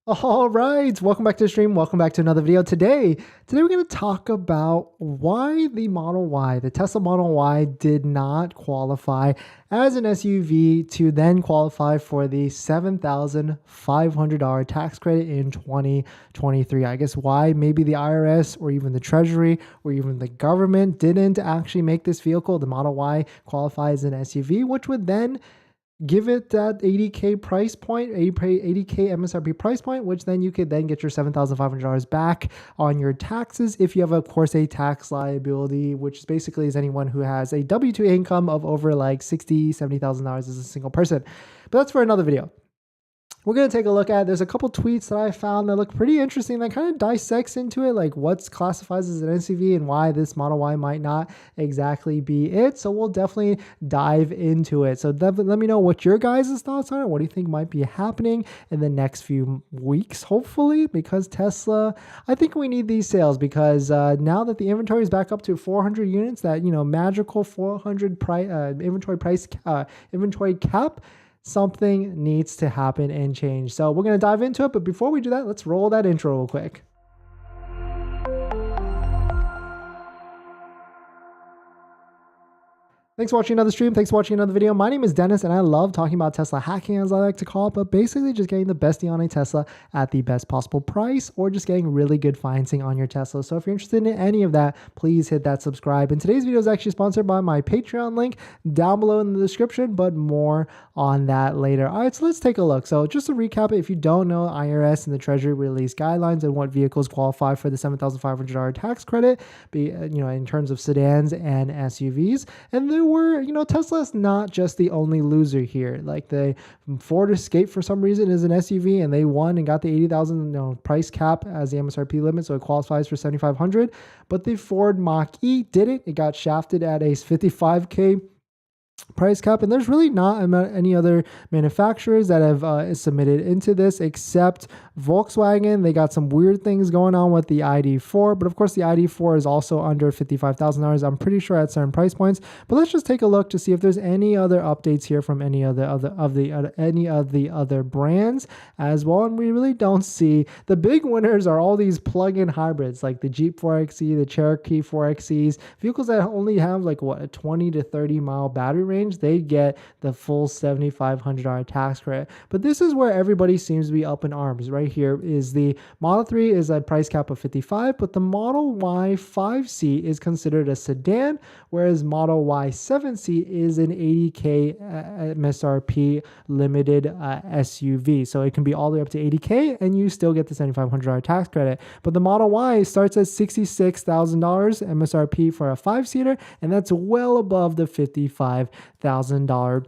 All right, welcome back to the stream. Welcome back to another video. Today we're going to talk about why the Model Y, the Tesla Model Y, did not qualify as an SUV to then qualify for the $7,500 tax credit in 2023. I guess why maybe the IRS or even the Treasury or even the government didn't actually make this vehicle, the Model Y, qualify as an SUV, which would then give it that 80K price point, 80K MSRP price point, which then you could then get your $7,500 back on your taxes if you have, of course, a tax liability, which basically is anyone who has a W-2 income of over like $60,000, $70,000 as a single person. But that's for another video. We're going to take a look at, there's a couple tweets that I found that look pretty interesting that kind of dissects into it, like what's classifies as an SUV and why this Model Y might not exactly be it. So we'll definitely dive into it. So let me know what your guys' thoughts are. What do you think might be happening in the next few weeks, hopefully, because Tesla, I think we need these sales because now that the inventory is back up to 400 units, that, magical 400 inventory cap, something needs to happen and change. So we're going to dive into it. But before we do that, let's roll that intro real quick. Thanks for watching another stream. Thanks for watching another video. My name is Dennis, and I love talking about Tesla hacking, as I like to call it, but basically just getting the best deal on a Tesla at the best possible price, or just getting really good financing on your Tesla. So if you're interested in any of that, please hit that subscribe. And today's video is actually sponsored by my Patreon link down below in the description, but more on that later. All right, so let's take a look. So just to recap it, if you don't know, IRS and the Treasury released guidelines on what vehicles qualify for the $7,500 tax credit, in terms of sedans and SUVs. And there were, Tesla's not just the only loser here. Like the Ford Escape for some reason is an SUV, and they won and got the $80,000 price cap as the MSRP limit, so it qualifies for $7,500. But the Ford Mach-E didn't. It got shafted at a $55K price cap, and there's really not any other manufacturers that have submitted into this except Volkswagen. They got some weird things going on with the ID4, but of course the ID4 is also under $55,000. I'm pretty sure at certain price points. But let's just take a look to see if there's any other updates here from any of the other brands as well. And we really don't see. The big winners are all these plug-in hybrids like the Jeep 4xe, the Cherokee 4xes, vehicles that only have like a 20 to 30 mile battery range. They get the full $7,500 tax credit. But this is where everybody seems to be up in arms. Right here is the Model 3 is a price cap of $55,000, but the Model Y 5C is considered a sedan, whereas Model Y 7C is an $80K MSRP limited SUV. So it can be all the way up to $80K and you still get the $7,500 tax credit. But the Model Y starts at $66,000 MSRP for a 5-seater, and that's well above the $55,000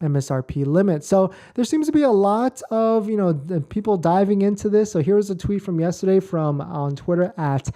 MSRP limit. So there seems to be a lot of, people diving into this. So here's a tweet from yesterday from on Twitter at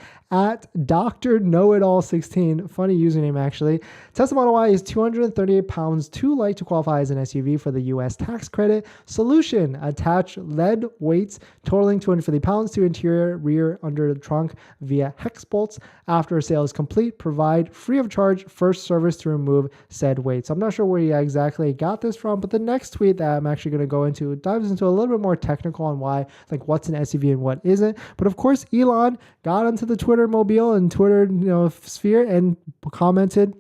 Dr. Know-It-All 16. Funny username, actually. Tesla Model Y is 238 pounds too light to qualify as an SUV for the U.S. tax credit. Solution: attach lead weights totaling 250 pounds to interior, rear, under the trunk via hex bolts. After a sale is complete, provide free of charge first service to remove said weights. I'm not sure where you exactly got this from, but the next tweet that I'm actually going to go into dives into a little bit more technical on why, like what's an SUV and what isn't. But of course, Elon got onto the Twitter mobile and Twitter sphere and commented,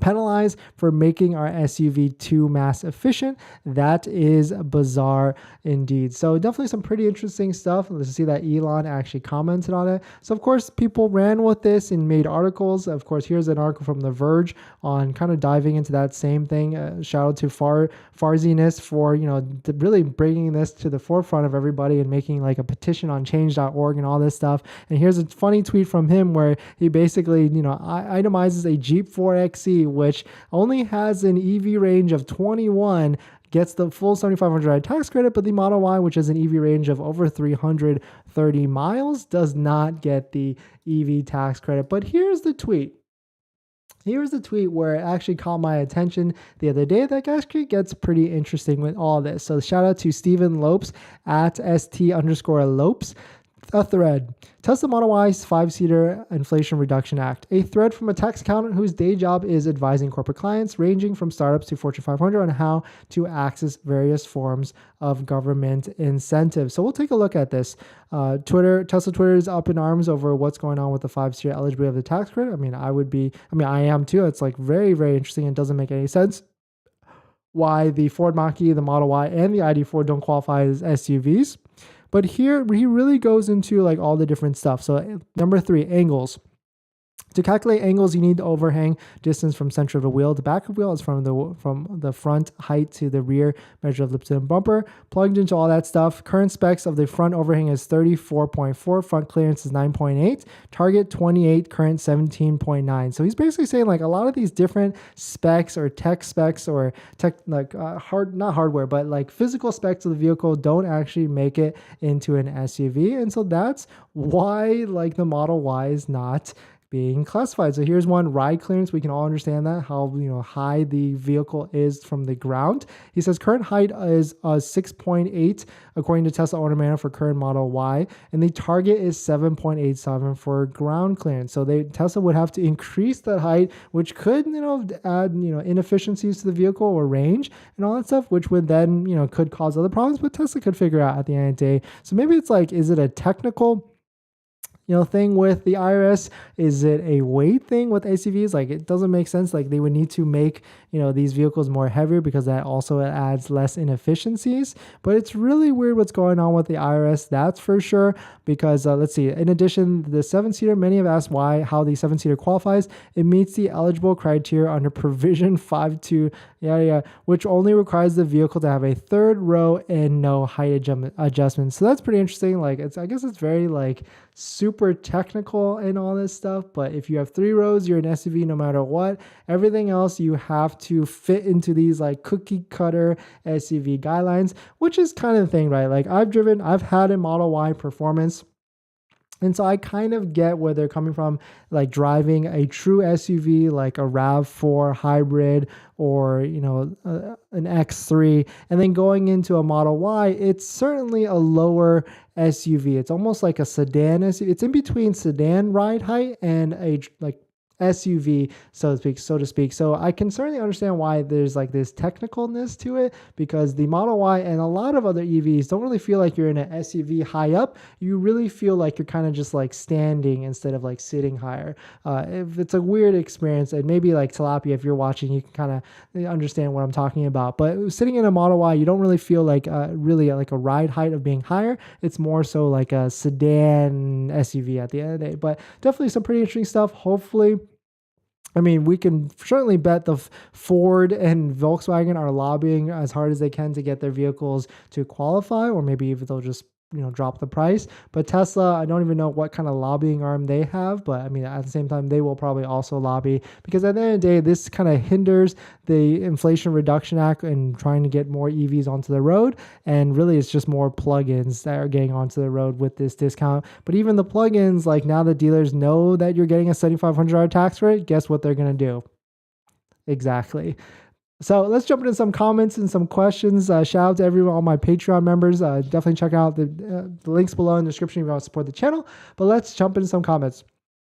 penalized for making our SUV too mass efficient. That is bizarre indeed. So definitely some pretty interesting stuff. Let's see that Elon actually commented on it. So of course people ran with this and made articles. Of course, here's an article from The Verge on kind of diving into that same thing. Shout out to Farziness for really bringing this to the forefront of everybody and making like a petition on change.org and all this stuff. And here's a funny tweet from him where he basically itemizes a Jeep 4xe, which only has an EV range of 21, gets the full $7,500 tax credit, but the Model Y, which has an EV range of over 330 miles, does not get the EV tax credit. But here's the tweet. Here's the tweet where it actually caught my attention the other day that actually gets pretty interesting with all this. So shout out to Stephen Lopes at ST_Lopes. A thread. Tesla Model Y's 5-seater Inflation Reduction Act. A thread from a tax accountant whose day job is advising corporate clients, ranging from startups to Fortune 500, on how to access various forms of government incentives. So we'll take a look at this. Tesla Twitter is up in arms over what's going on with the 5-seater eligibility of the tax credit. I am too. It's like very, very interesting and doesn't make any sense why the Ford Mach-E, the Model Y, and the ID4 don't qualify as SUVs. But here he really goes into like all the different stuff. So number 3, angles. To calculate angles, you need the overhang distance from center of the wheel. The back of the wheel is from the front height to the rear measure of lip and bumper. Plugged into all that stuff. Current specs of the front overhang is 34.4. Front clearance is 9.8. Target 28. Current 17.9. So he's basically saying like a lot of these different specs or tech specs or not hardware, but like physical specs of the vehicle don't actually make it into an SUV. And so that's why like the Model Y is not being classified. So here's one: ride clearance. We can all understand that, how high the vehicle is from the ground. He says current height is 6.8 according to Tesla Owner Manual for current Model Y, and the target is 7.87 for ground clearance. So Tesla would have to increase that height, which could add inefficiencies to the vehicle or range and all that stuff, which would then could cause other problems. But Tesla could figure out at the end of the day. So maybe it's like, is it a technical thing with the IRS? Is it a weight thing with SUVs? Like, it doesn't make sense. Like, they would need to make, these vehicles more heavier because that also adds less inefficiencies. But it's really weird what's going on with the IRS, that's for sure. Because let's see, in addition, the 7-seater, many have asked how the 7-seater qualifies. It meets the eligible criteria under provision 5.2, which only requires the vehicle to have a third row and no height adjustments. So that's pretty interesting. Like, I guess it's very like super technical and all this stuff, but if you have 3 rows, you're an SUV no matter what. Everything else you have to fit into these like cookie cutter SUV guidelines, which is kind of the thing, right? Like, I've had a Model Y Performance, and so I kind of get where they're coming from, like driving a true SUV like a RAV4 hybrid or, an X3, and then going into a Model Y. It's certainly a lower SUV. It's almost like a sedan SUV. It's in between sedan ride height and a like SUV, so to speak. So I can certainly understand why there's like this technicalness to it, because the Model Y and a lot of other EVs don't really feel like you're in an SUV high up. You really feel like you're kind of just like standing instead of like sitting higher. If it's a weird experience, and maybe like Tilapia, if you're watching, you can kind of understand what I'm talking about. But sitting in a Model Y, you don't really feel like really like a ride height of being higher. It's more so like a sedan SUV at the end of the day. But definitely some pretty interesting stuff. Hopefully, we can certainly bet the Ford and Volkswagen are lobbying as hard as they can to get their vehicles to qualify, or maybe even they'll just drop the price. But Tesla, I don't even know what kind of lobbying arm they have, but at the same time, they will probably also lobby, because at the end of the day, this kind of hinders the Inflation Reduction Act and trying to get more EVs onto the road. And really, it's just more plugins that are getting onto the road with this discount. But even the plugins, like, now the dealers know that you're getting a $7,500 tax rate, guess what they're going to do? Exactly. So let's jump into some comments and some questions. Shout out to everyone, all my Patreon members. Definitely check out the links below in the description if you want to support the channel. But let's jump into some comments.